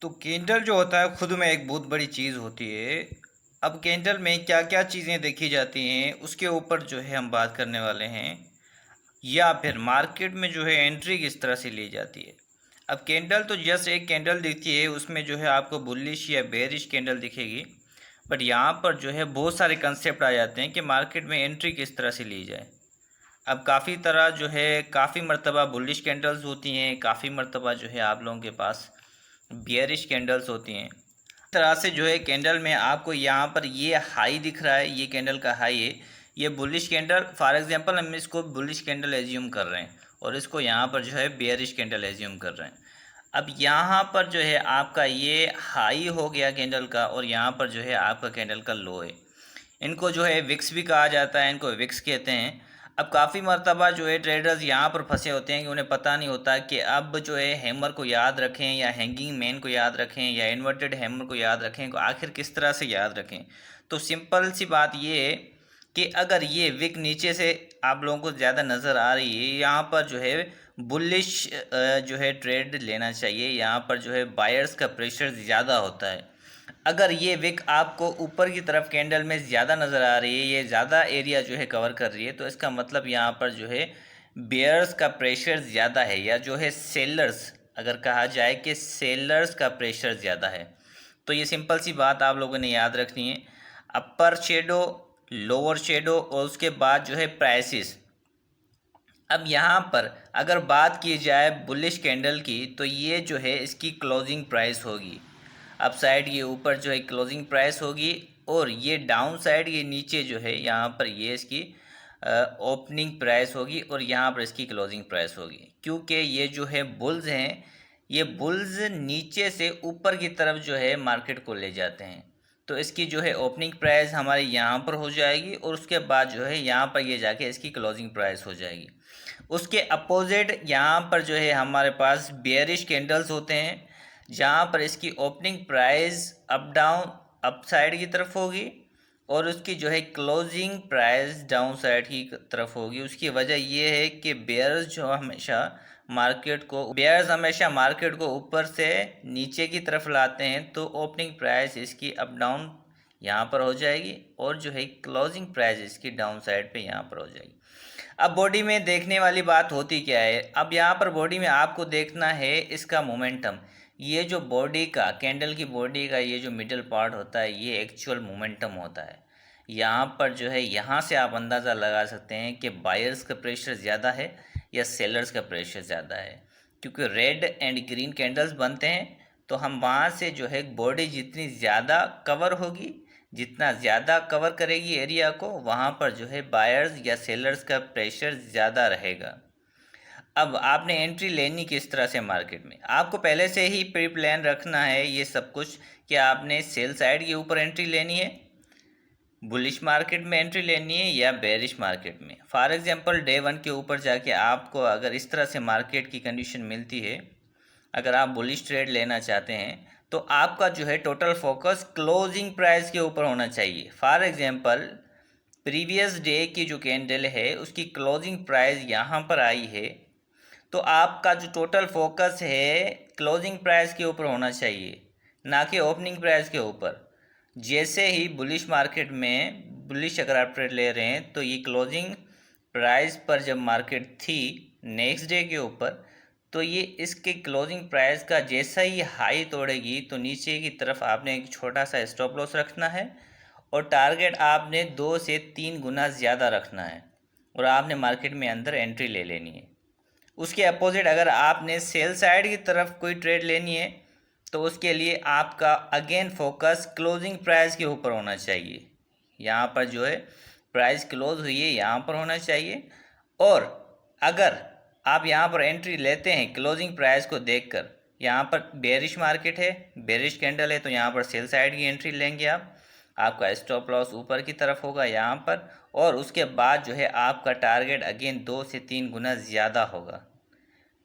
तो कैंडल जो होता है खुद में एक बहुत बड़ी चीज़ होती है। अब कैंडल में क्या क्या चीज़ें देखी जाती हैं उसके ऊपर जो है हम बात करने वाले हैं, या फिर मार्केट में जो है एंट्री किस तरह से ली जाती है। अब कैंडल तो जस्ट एक कैंडल दिखती है, उसमें जो है आपको बुलिश या बेरिश कैंडल दिखेगी। बट यहाँ पर जो है बहुत सारे कंसेप्ट आ जाते हैं कि मार्केट में एंट्री किस तरह से ली जाए। अब काफ़ी तरह जो है काफ़ी मर्तबा बुलिश कैंडल्स होती हैं, काफ़ी मर्तबा जो है आप लोगों के पास बियरिश कैंडल्स होती हैं। इस तरह से जो है कैंडल में आपको यहाँ पर ये हाई दिख रहा है, ये कैंडल का हाई है, ये बुलिश कैंडल। फॉर एग्जांपल हम इसको बुलिश कैंडल एज्यूम कर रहे हैं और इसको यहाँ पर जो है बियरिश कैंडल एज्यूम कर रहे हैं। अब यहाँ पर जो है आपका ये हाई हो गया कैंडल का और यहाँ पर जो है आपका कैंडल का लो है। इनको जो है विक्स भी कहा जाता है, इनको विक्स कहते हैं। अब काफ़ी मर्तबा जो है ट्रेडर्स यहाँ पर फंसे होते हैं कि उन्हें पता नहीं होता कि अब जो है हैमर को याद रखें या हैंगिंग मैन को याद रखें या इन्वर्टेड हैमर को याद रखें, को आखिर किस तरह से याद रखें। तो सिंपल सी बात ये है कि अगर ये विक नीचे से आप लोगों को ज़्यादा नज़र आ रही है, यहाँ पर जो है बुलिश जो है ट्रेड लेना चाहिए। यहाँ पर जो है बायर्स का प्रेशर ज़्यादा होता है। अगर ये विक आपको ऊपर की तरफ कैंडल में ज़्यादा नज़र आ रही है, ये ज़्यादा एरिया जो है कवर कर रही है, तो इसका मतलब यहाँ पर जो है बेयर्स का प्रेशर ज़्यादा है, या जो है सेलर्स, अगर कहा जाए कि सेलर्स का प्रेशर ज़्यादा है। तो ये सिंपल सी बात आप लोगों ने याद रखनी है। अपर शेडो, लोअर शेडो और उसके बाद जो है प्राइसिस। अब यहाँ पर अगर बात की जाए बुलिश कैंडल की, तो ये जो है इसकी क्लोजिंग प्राइस होगी। अप साइड ये ऊपर जो है क्लोजिंग प्राइस होगी और ये डाउन साइड ये नीचे जो है यहाँ पर ये इसकी ओपनिंग प्राइस होगी और यहाँ पर इसकी क्लोजिंग प्राइस होगी। क्योंकि ये जो है बुल्स हैं, ये बुल्स नीचे से ऊपर की तरफ जो है मार्केट को ले जाते हैं। तो इसकी जो है ओपनिंग प्राइस हमारी यहाँ पर हो जाएगी और उसके बाद जो है यहाँ पर ये जाके इसकी क्लोजिंग प्राइस हो जाएगी। उसके अपोजिट यहाँ पर जो है हमारे पास बेयरिश कैंडल्स होते हैं, जहाँ पर इसकी opening price up down up side की तरफ होगी और उसकी जो है क्लोजिंग प्राइस डाउन साइड की तरफ होगी। उसकी वजह ये है कि बेयर्स हमेशा मार्केट को ऊपर से नीचे की तरफ लाते हैं, तो ओपनिंग प्राइस इसकी अप डाउन यहाँ पर हो जाएगी और जो है क्लोजिंग प्राइस इसकी डाउन साइड पे यहाँ पर हो जाएगी। अब बॉडी में देखने वाली बात होती क्या है, अब यहाँ पर बॉडी में आपको देखना है इसका मोमेंटम। ये जो बॉडी का कैंडल की बॉडी का ये जो मिडल पार्ट होता है, ये एक्चुअल मोमेंटम होता है। यहाँ पर जो है यहाँ से आप अंदाज़ा लगा सकते हैं कि बायर्स का प्रेशर ज़्यादा है या सेलर्स का प्रेशर ज़्यादा है। क्योंकि रेड एंड ग्रीन कैंडल्स बनते हैं, तो हम वहाँ से जो है बॉडी जितनी ज़्यादा कवर होगी, जितना ज़्यादा कवर करेगी एरिया को, वहाँ पर जो है बायर्स या सेलर्स का प्रेशर ज़्यादा रहेगा। अब आपने एंट्री लेनी किस तरह से मार्केट में, आपको पहले से ही प्री प्लान रखना है ये सब कुछ कि आपने सेल साइड के ऊपर एंट्री लेनी है, बुलिश मार्केट में एंट्री लेनी है या बेरिश मार्केट में। फॉर एग्जांपल डे वन के ऊपर जाके आपको अगर इस तरह से मार्केट की कंडीशन मिलती है, अगर आप बुलिश ट्रेड लेना चाहते हैं, तो आपका जो है टोटल फोकस क्लोजिंग प्राइस के ऊपर होना चाहिए। फॉर एग्जांपल प्रीवियस डे की जो कैंडल है उसकी क्लोजिंग प्राइस यहाँ पर आई है, तो आपका जो टोटल फोकस है क्लोजिंग प्राइस के ऊपर होना चाहिए, ना कि ओपनिंग प्राइस के ऊपर। जैसे ही बुलिश मार्केट में बुलिश अगर आप ट्रेड ले रहे हैं, तो ये क्लोजिंग प्राइस पर जब मार्केट थी नेक्स्ट डे के ऊपर, तो ये इसके क्लोजिंग प्राइस का जैसा ही हाई तोड़ेगी, तो नीचे की तरफ आपने एक छोटा सा स्टॉप लॉस रखना है और टारगेट आपने 2 से 3 गुना ज़्यादा रखना है और आपने मार्केट में अंदर एंट्री ले लेनी है। उसके अपोजिट अगर आपने सेल साइड की तरफ कोई ट्रेड लेनी है, तो उसके लिए आपका अगेन फोकस क्लोजिंग प्राइस के ऊपर होना चाहिए। यहाँ पर जो है प्राइस क्लोज हुई है यहाँ पर होना चाहिए। और अगर आप यहाँ पर एंट्री लेते हैं क्लोजिंग प्राइस को देखकर, यहाँ पर बेरिश मार्केट है, बेरिश कैंडल है, तो यहाँ पर सेल साइड की एंट्री लेंगे आप, आपका स्टॉप लॉस ऊपर की तरफ होगा यहाँ पर, और उसके बाद जो है आपका टारगेट अगेन 2 से 3 गुना ज़्यादा होगा।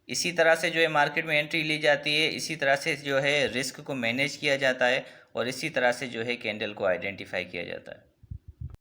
इसी तरह से जो है मार्केट में एंट्री ली जाती है, इसी तरह से जो है रिस्क को मैनेज किया जाता है और इसी तरह से जो है कैंडल को आइडेंटिफाई किया जाता है।